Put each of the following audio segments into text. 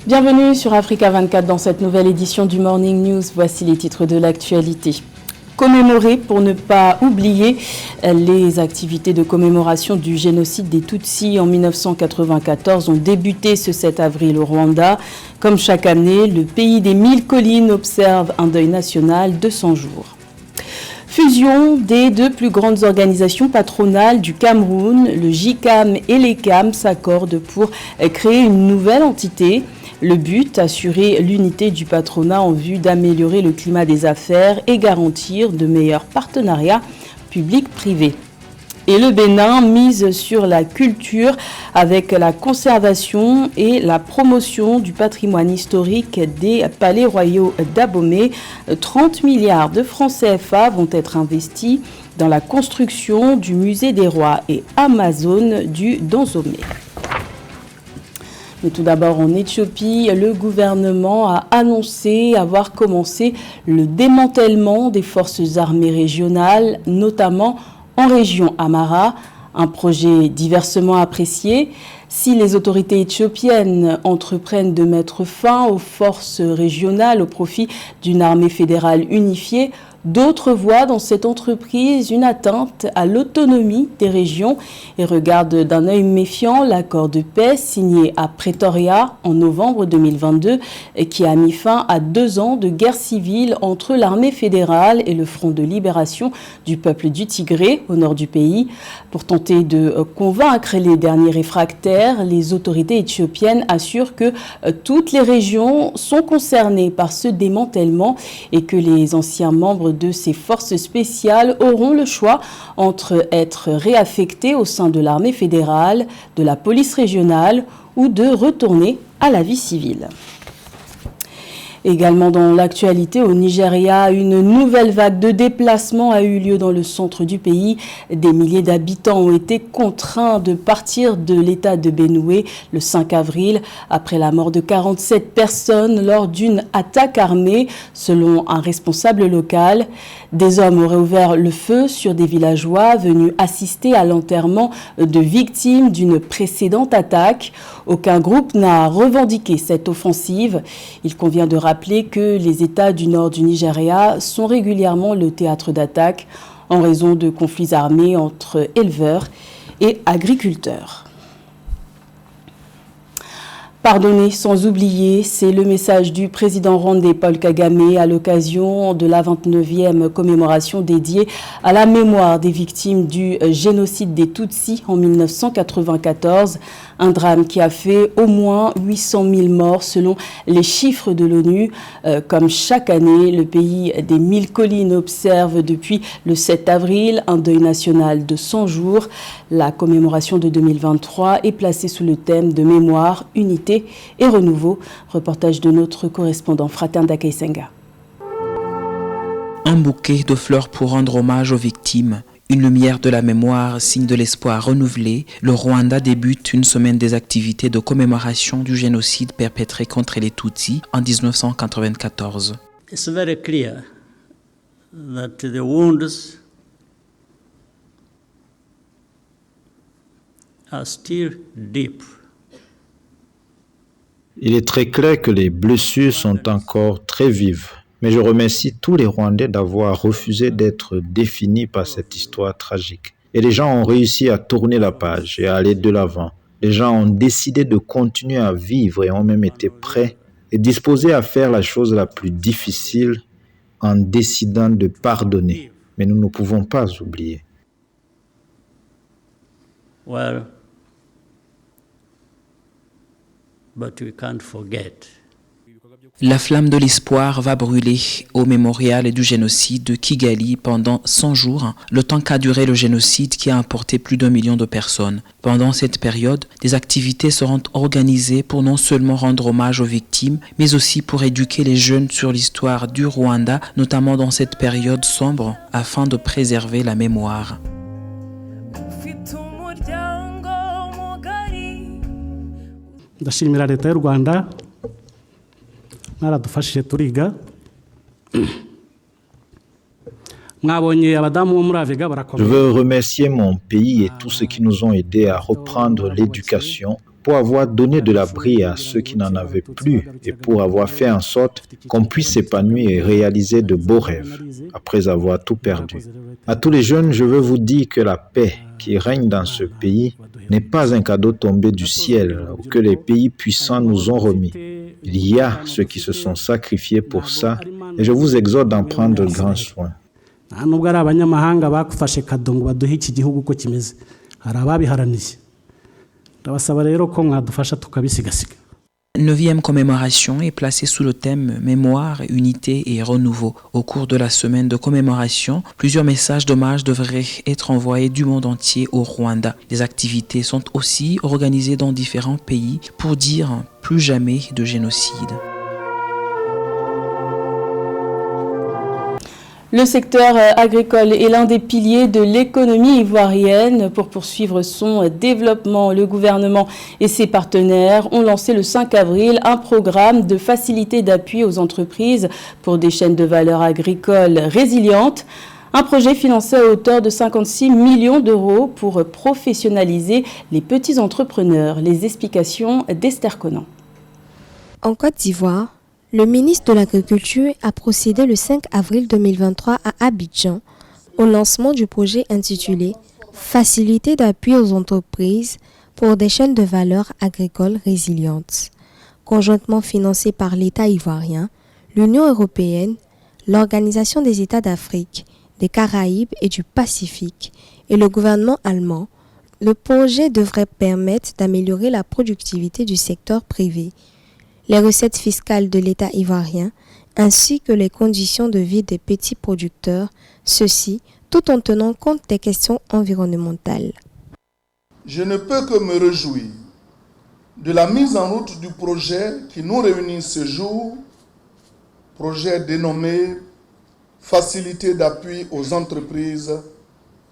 Bienvenue sur Africa 24 dans cette nouvelle édition du Morning News. Voici les titres de l'actualité. Commémorer pour ne pas oublier les activités de commémoration du génocide des Tutsis en 1994 ont débuté ce 7 avril au Rwanda. Comme chaque année, le pays des 1000 collines observe un deuil national de 100 jours. Fusion des deux plus grandes organisations patronales du Cameroun, le JCAM et l'ECAM s'accordent pour créer une nouvelle entité. Le but, assurer l'unité du patronat en vue d'améliorer le climat des affaires et garantir de meilleurs partenariats publics-privés. Et le Bénin mise sur la culture avec la conservation et la promotion du patrimoine historique des palais royaux d'Abomey. 30 milliards de francs CFA vont être investis dans la construction du musée des rois et Amazon du Danzomé. Mais tout d'abord en Éthiopie, le gouvernement a annoncé avoir commencé le démantèlement des forces armées régionales, notamment en région Amhara, un projet diversement apprécié. Si les autorités éthiopiennes entreprennent de mettre fin aux forces régionales au profit d'une armée fédérale unifiée, d'autres voient dans cette entreprise une atteinte à l'autonomie des régions et regardent d'un œil méfiant l'accord de paix signé à Pretoria en novembre 2022 qui a mis fin à 2 ans de guerre civile entre l'armée fédérale et le Front de libération du peuple du Tigré au nord du pays. Pour tenter de convaincre les derniers réfractaires, les autorités éthiopiennes assurent que toutes les régions sont concernées par ce démantèlement et que les anciens membres de ces forces spéciales auront le choix entre être réaffectés au sein de l'armée fédérale, de la police régionale ou de retourner à la vie civile. Également dans l'actualité, au Nigeria, une nouvelle vague de déplacements a eu lieu dans le centre du pays. Des milliers d'habitants ont été contraints de partir de l'état de Benue le 5 avril après la mort de 47 personnes lors d'une attaque armée, selon un responsable local. Des hommes auraient ouvert le feu sur des villageois venus assister à l'enterrement de victimes d'une précédente attaque. Aucun groupe n'a revendiqué cette offensive. Il convient de rappeler que les États du nord du Nigeria sont régulièrement le théâtre d'attaques en raison de conflits armés entre éleveurs et agriculteurs. Pardonner sans oublier, c'est le message du président rwandais Paul Kagame à l'occasion de la 29e commémoration dédiée à la mémoire des victimes du génocide des Tutsis en 1994. Un drame qui a fait au moins 800 000 morts selon les chiffres de l'ONU. Comme chaque année, le pays des 1000 collines observe depuis le 7 avril un deuil national de 100 jours. La commémoration de 2023 est placée sous le thème de mémoire, unité et renouveau. Reportage de notre correspondant Fratin Dakaisenga. Un bouquet de fleurs pour rendre hommage aux victimes. Une lumière de la mémoire, signe de l'espoir renouvelé, le Rwanda débute une semaine des activités de commémoration du génocide perpétré contre les Tutsis en 1994. It's very clear that the wounds are still deep. Il est très clair que les blessures sont encore très vives. Mais je remercie tous les Rwandais d'avoir refusé d'être définis par cette histoire tragique. Et les gens ont réussi à tourner la page et à aller de l'avant. Les gens ont décidé de continuer à vivre et ont même été prêts et disposés à faire la chose la plus difficile en décidant de pardonner. Mais nous ne pouvons pas oublier. Well, but we can't forget. La flamme de l'espoir va brûler au mémorial du génocide de Kigali pendant 100 jours, le temps qu'a duré le génocide qui a emporté plus d'1 million de personnes. Pendant cette période, des activités seront organisées pour non seulement rendre hommage aux victimes, mais aussi pour éduquer les jeunes sur l'histoire du Rwanda, notamment dans cette période sombre, afin de préserver la mémoire. Ndashimira leta y'u Rwanda mwaradufashije turiga Je veux remercier mon pays et tous ceux qui nous ont aidés à reprendre l'éducation. pour avoir donné de l'abri à ceux qui n'en avaient plus et pour avoir fait en sorte qu'on puisse s'épanouir et réaliser de beaux rêves après avoir tout perdu. À tous les jeunes, je veux vous dire que la paix qui règne dans ce pays n'est pas un cadeau tombé du ciel ou que les pays puissants nous ont remis. Il y a ceux qui se sont sacrifiés pour ça et je vous exhorte d'en prendre grand soin. nubwo ari abanyamahanga bakufashe kadongo baduhe iki gihugu uko kimeze hari ababiharaniye ndabasaba rero ko mwadufasha tukabisigasira. 9e commémoration est placée sous le thème Mémoire, unité et renouveau. Au cours de la semaine de commémoration, plusieurs messages d'hommage devraient être envoyés du monde entier au Rwanda. Des activités sont aussi organisées dans différents pays pour dire plus jamais de génocide. Le secteur agricole est l'un des piliers de l'économie ivoirienne. Pour poursuivre son développement, le gouvernement et ses partenaires ont lancé le 5 avril un programme de facilité d'appui aux entreprises pour des chaînes de valeur agricoles résilientes. Un projet financé à hauteur de 56 millions d'euros pour professionnaliser les petits entrepreneurs. Les explications d'Esther Conan. En Côte d'Ivoire, le ministre de l'Agriculture a procédé le 5 avril 2023 à Abidjan au lancement du projet intitulé « Facilité d'appui aux entreprises pour des chaînes de valeur agricoles résilientes », conjointement financé par l'État ivoirien, l'Union européenne, l'Organisation des États d'Afrique, des Caraïbes et du Pacifique et le gouvernement allemand. Le projet devrait permettre d'améliorer la productivité du secteur privé, les recettes fiscales de l'État ivoirien, ainsi que les conditions de vie des petits producteurs, ceci tout en tenant compte des questions environnementales. Je ne peux que me réjouir de la mise en route du projet qui nous réunit ce jour, projet dénommé « Facilité d'appui aux entreprises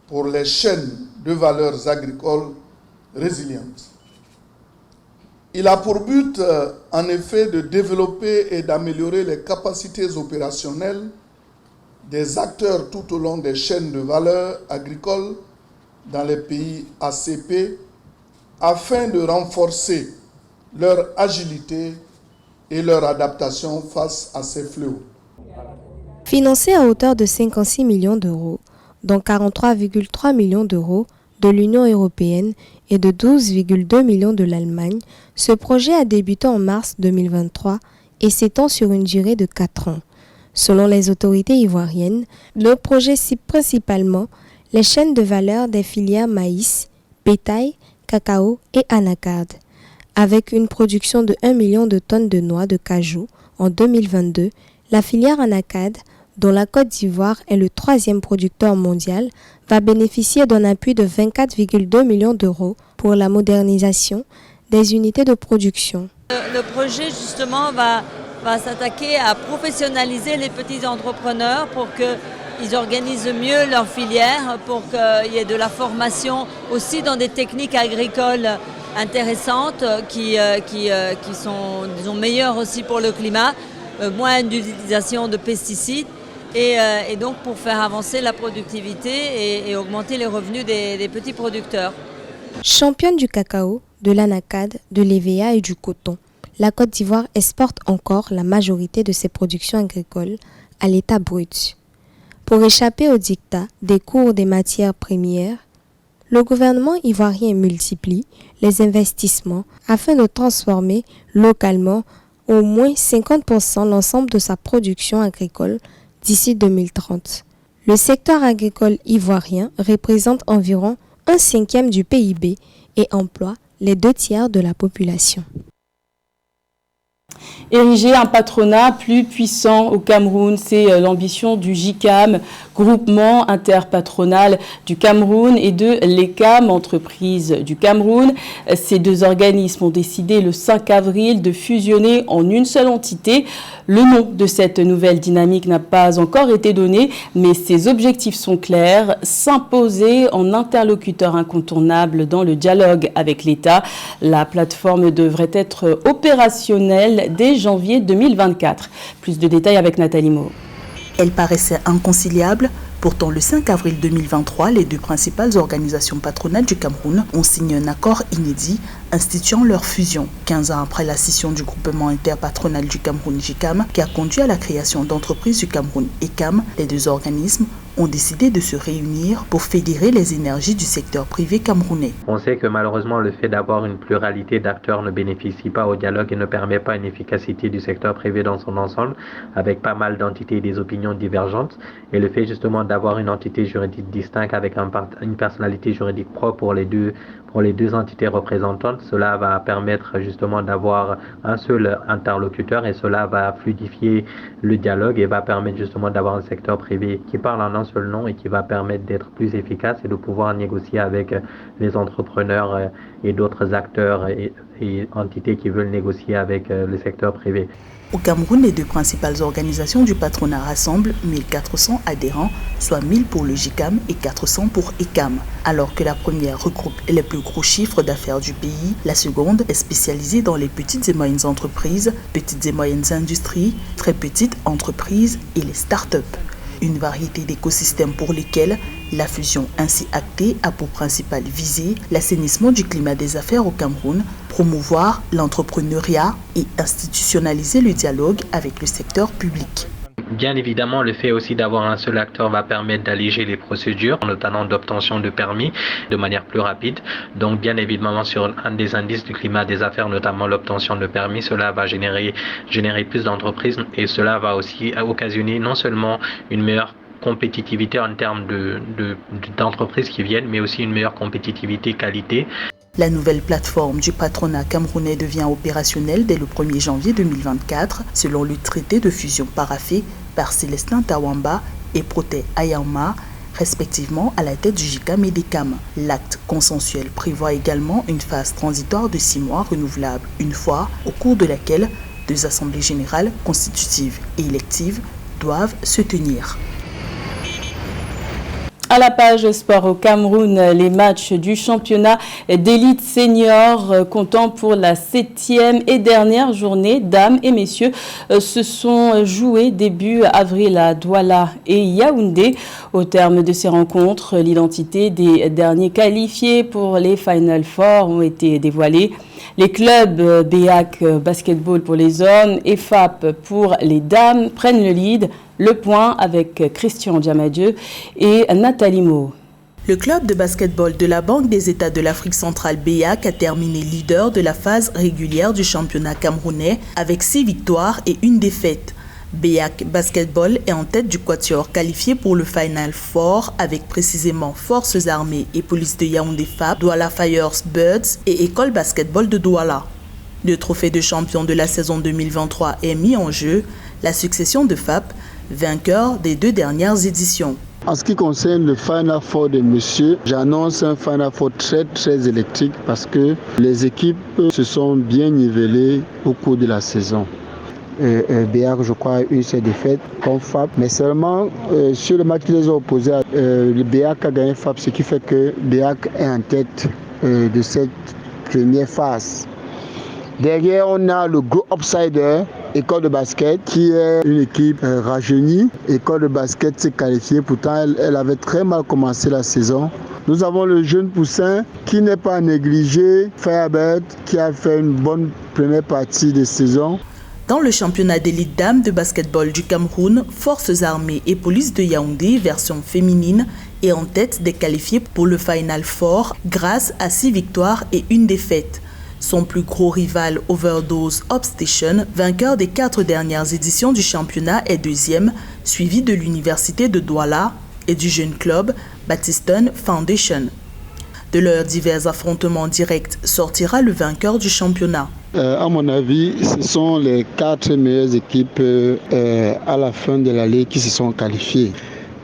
pour les chaînes de valeurs agricoles résilientes ». Il a pour but, en effet, de développer et d'améliorer les capacités opérationnelles des acteurs tout au long des chaînes de valeur agricoles dans les pays ACP afin de renforcer leur agilité et leur adaptation face à ces fléaux. Financé à hauteur de 56 millions d'euros, dont 43,3 millions d'euros de l'Union européenne et de 12,2 millions de l'Allemagne, ce projet a débuté en mars 2023 et s'étend sur une durée de 4 ans. Selon les autorités ivoiriennes, le projet cible principalement les chaînes de valeur des filières maïs, bétail, cacao et anacarde. Avec une production de 1 million de tonnes de noix de cajou en 2022, la filière anacarde, dont la Côte d'Ivoire est le 3e producteur mondial, va bénéficier d'un appui de 24,2 millions d'euros pour la modernisation des unités de production. Le projet justement va s'attaquer à professionnaliser les petits entrepreneurs pour qu'ils organisent mieux leur filière, pour qu'il y ait de la formation aussi dans des techniques agricoles intéressantes qui sont, disons, meilleures aussi pour le climat, moins d'utilisation de pesticides. Et donc pour faire avancer la productivité et augmenter les revenus des petits producteurs. Championne du cacao, de l'anacarde, de l'EVA et du coton, la Côte d'Ivoire exporte encore la majorité de ses productions agricoles à l'état brut. Pour échapper au diktat des cours des matières premières, le gouvernement ivoirien multiplie les investissements afin de transformer localement au moins 50% l'ensemble de sa production agricole d'ici 2030. Le secteur agricole ivoirien représente environ 1/5 du PIB et emploie les 2/3 de la population. Ériger un patronat plus puissant au Cameroun, c'est l'ambition du GICAM, groupement interpatronal du Cameroun, et de l'ECAM, entreprise du Cameroun. Ces deux organismes ont décidé le 5 avril de fusionner en une seule entité. Le nom de cette nouvelle dynamique n'a pas encore été donné, mais ses objectifs sont clairs: s'imposer en interlocuteur incontournable dans le dialogue avec l'État. La plateforme devrait être opérationnelle dès janvier 2024. Plus de détails avec Nathalie Mo. Elle paraissait inconciliable Pourtant, le 5 avril 2023, les deux principales organisations patronales du Cameroun ont signé un accord inédit instituant leur fusion. 15 ans après la scission du groupement interpatronal du Cameroun JICAM, qui a conduit à la création d'entreprises du Cameroun ECAM, les deux organismes ont décidé de se réunir pour fédérer les énergies du secteur privé camerounais. On sait que malheureusement le fait d'avoir une pluralité d'acteurs ne bénéficie pas au dialogue et ne permet pas une efficacité du secteur privé dans son ensemble, avec pas mal d'entités et des opinions divergentes. Et le fait justement d'avoir une entité juridique distincte avec une personnalité juridique propre pour les deux entités représentantes, cela va permettre justement d'avoir un seul interlocuteur et cela va fluidifier le dialogue et va permettre justement d'avoir un secteur privé qui parle en un seul nom et qui va permettre d'être plus efficace et de pouvoir négocier avec les entrepreneurs et d'autres acteurs et entités qui veulent négocier avec le secteur privé. Au Cameroun, les deux principales organisations du patronat rassemblent 1400 adhérents, soit 1000 pour le JICAM et 400 pour ECAM. Alors que la première regroupe les plus gros chiffres d'affaires du pays, la seconde est spécialisée dans les petites et moyennes entreprises, petites et moyennes industries, très petites entreprises et les start-up. Une variété d'écosystèmes pour lesquels la fusion ainsi actée a pour principale visée l'assainissement du climat des affaires au Cameroun, promouvoir l'entrepreneuriat et institutionnaliser le dialogue avec le secteur public. Bien évidemment, le fait aussi d'avoir un seul acteur va permettre d'alléger les procédures, notamment d'obtention de permis de manière plus rapide. Donc bien évidemment, sur un des indices du climat des affaires, notamment l'obtention de permis, cela va générer plus d'entreprises et cela va aussi occasionner non seulement une meilleure compétitivité en termes d'entreprises qui viennent, mais aussi une meilleure compétitivité qualité. La nouvelle plateforme du patronat camerounais devient opérationnelle dès le 1er janvier 2024, selon le traité de fusion paraphé par Célestin Tawamba et Protais Ayama, respectivement à la tête du JICAM et d'ECAM. L'acte consensuel prévoit également une phase transitoire de 6 mois renouvelable une fois, au cours de laquelle 2 assemblées générales constitutives et électives doivent se tenir. À la page sport au Cameroun, les matchs du championnat d'élite senior comptant pour la 7e et dernière journée, dames et messieurs, se sont joués début avril à Douala et Yaoundé. Au terme de ces rencontres, l'identité des derniers qualifiés pour les Final Four ont été dévoilées. Les clubs BEAC Basketball pour les hommes et FAP pour les dames prennent le lead. Le point avec Christian Diamadieu et Nathalie Mo. Le club de basketball de la Banque des États de l'Afrique centrale BEAC a terminé leader de la phase régulière du championnat camerounais avec 6 victoires et 1 défaite. BEAC Basketball est en tête du quatuor qualifié pour le Final Four avec précisément Forces armées et police de Yaoundé FAP, Douala Fires Birds et École Basketball de Douala. Le trophée de champion de la saison 2023 est mis en jeu, la succession de FAP, vainqueur des 2 dernières éditions. En ce qui concerne le Final Four des messieurs, j'annonce un Final Four très électrique parce que les équipes se sont bien nivellées au cours de la saison. BEAC, je crois, a eu ses défaites comme FAP, mais seulement sur le match qui les a opposés, le BEAC a gagné FAP, ce qui fait que BEAC est en tête de cette première phase. Derrière, on a le gros outsider, École de basket, qui est une équipe rajeunie. École de basket s'est qualifiée, pourtant elle avait très mal commencé la saison. Nous avons le jeune poussin qui n'est pas négligé, Firebird, qui a fait une bonne première partie de saison. Dans le championnat d'élite dames de basketball du Cameroun, Forces armées et police de Yaoundé, version féminine, est en tête des qualifiés pour le Final Four grâce à 6 victoires et 1 défaite. Son plus gros rival Overdose Upstation, vainqueur des 4 dernières éditions du championnat, est 2e, suivi de l'université de Douala et du jeune club Baptiston Foundation. De leurs divers affrontements directs sortira le vainqueur du championnat. À mon avis, ce sont les 4 meilleures équipes à la fin de l'année qui se sont qualifiées.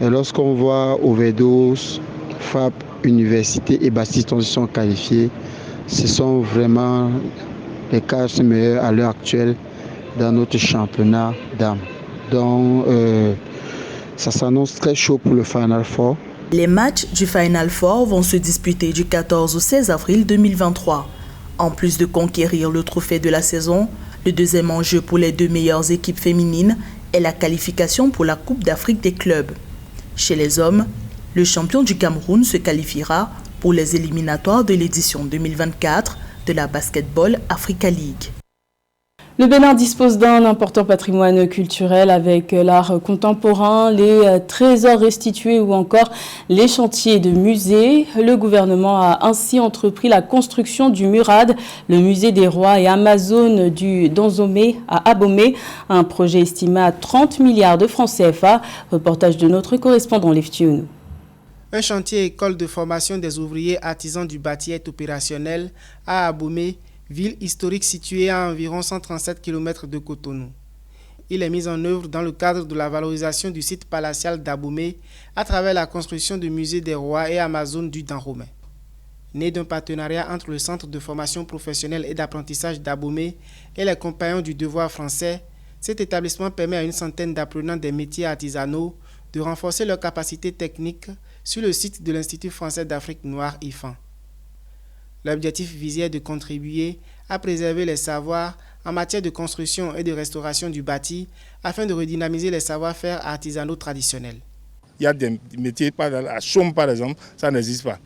Et lorsqu'on voit Overdose, FAP, Université et Baptiston se sont qualifiés, ce sont vraiment les 4 meilleurs à l'heure actuelle dans notre championnat dames. Donc, ça s'annonce très chaud pour le Final Four. Les matchs du Final Four vont se disputer du 14 au 16 avril 2023. En plus de conquérir le trophée de la saison, le deuxième enjeu pour les 2 meilleures équipes féminines est la qualification pour la Coupe d'Afrique des clubs. Chez les hommes, le champion du Cameroun se qualifiera pour les éliminatoires de l'édition 2024 de la Basketball Africa League. Le Bénin dispose d'un important patrimoine culturel avec l'art contemporain, les trésors restitués ou encore les chantiers de musées. Le gouvernement a ainsi entrepris la construction du MURAD, le musée des rois et Amazones du Danzomé à Abomey, un projet estimé à 30 milliards de francs CFA. Reportage de notre correspondant Leftiounou. Un chantier école de formation des ouvriers artisans du bâti est opérationnel à Abomey, ville historique située à environ 137 km de Cotonou. Il est mis en œuvre dans le cadre de la valorisation du site palatial d'Abomey à travers la construction du musée des rois et Amazones du Dahomey. Né d'un partenariat entre le Centre de formation professionnelle et d'apprentissage d'Abomey et les Compagnons du devoir français, cet établissement permet à une centaine d'apprenants des métiers artisanaux de renforcer leurs capacités techniques sur le site de l'Institut français d'Afrique noire IFAN. L'objectif visé est de contribuer à préserver les savoirs en matière de construction et de restauration du bâti afin de redynamiser les savoir-faire artisanaux traditionnels. Il y a des métiers, à Chaume par exemple, ça n'existe pas.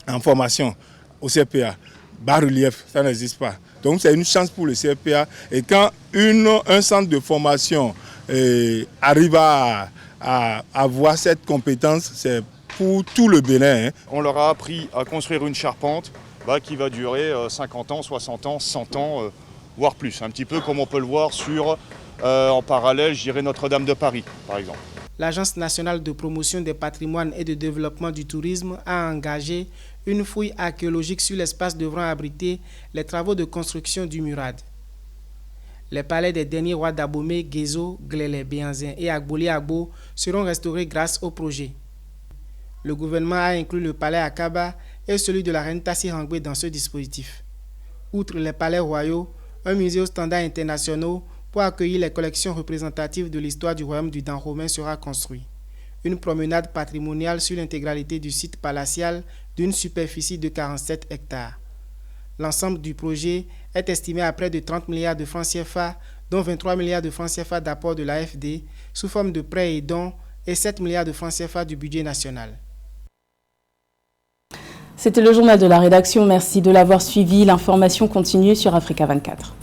En formation, au CPA, bas-relief, ça n'existe pas. Donc c'est une chance pour le CPA. Et quand un centre de formation arrive à avoir cette compétence, c'est pour tout le Bénin. On leur a appris à construire une charpente qui va durer 50 ans, 60 ans, 100 ans, voire plus. Un petit peu comme on peut le voir en parallèle, je dirais Notre-Dame de Paris, par exemple. L'Agence nationale de promotion des patrimoines et de développement du tourisme a engagé une fouille archéologique sur l'espace devant abriter les travaux de construction du MURAD. Les palais des derniers rois d'Abomey, Guézo, Glélé, Béanzin et Agboli Agbo seront restaurés grâce au projet. Le gouvernement a inclus le palais Akaba et celui de la reine Tassi Hangwe dans ce dispositif. Outre les palais royaux, un musée aux standards internationaux pour accueillir les collections représentatives de l'histoire du royaume du Dahomey sera construit. Une promenade patrimoniale sur l'intégralité du site palatial d'une superficie de 47 hectares. L'ensemble du projet est estimé à près de 30 milliards de francs CFA, dont 23 milliards de francs CFA d'apport de l'AFD sous forme de prêts et dons et 7 milliards de francs CFA du budget national. C'était le journal de la rédaction. Merci de l'avoir suivi. L'information continue sur Africa 24.